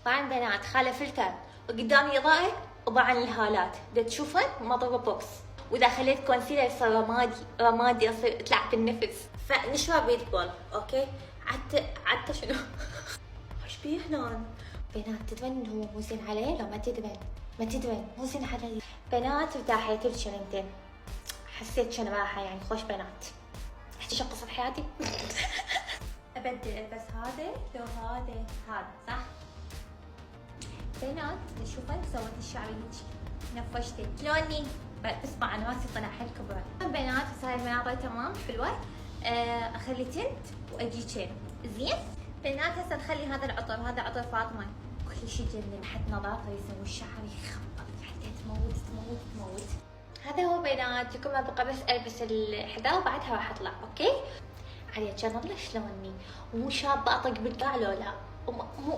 طبعا بنات خاله فلتر وقدامي اضاءه وطبعا الهالات دا تشوفن مضروب بوكس، واذا خليت كونسيلر يصير رمادي يصير يطلع بالنفس. فنشوى بيت بول اوكي. عدت شنو ايش بيه هنا بنات؟ تدرين هو مو زين عليه لو ما تدرين؟ ما تدرين مو زين علي بنات. ارتاحيت بشرينتين حسيت شنو راحه يعني خوش بنات. احكي شو قصه حياتي ابدل البس هذا لو هذا صح بنات. تشوفن سويت الشعر هيك نفشته شلوني بس مع راسي طلع حيل كبره. بنات صاير المناظر تمام حلوه. اخلي تنت واجي زين بنات. هسه نخلي هذا العطر، هذا عطر فاطمه كل شيء جنن. حتى نظافه يسوي الشعر يخبط حتى تموت. هذا هو بنات. لكم ابقى بس البس الحذاء وبعدها راح اطلع اوكي. علي كان الله شلوني مو شابه اطق بالقاع لو لا مو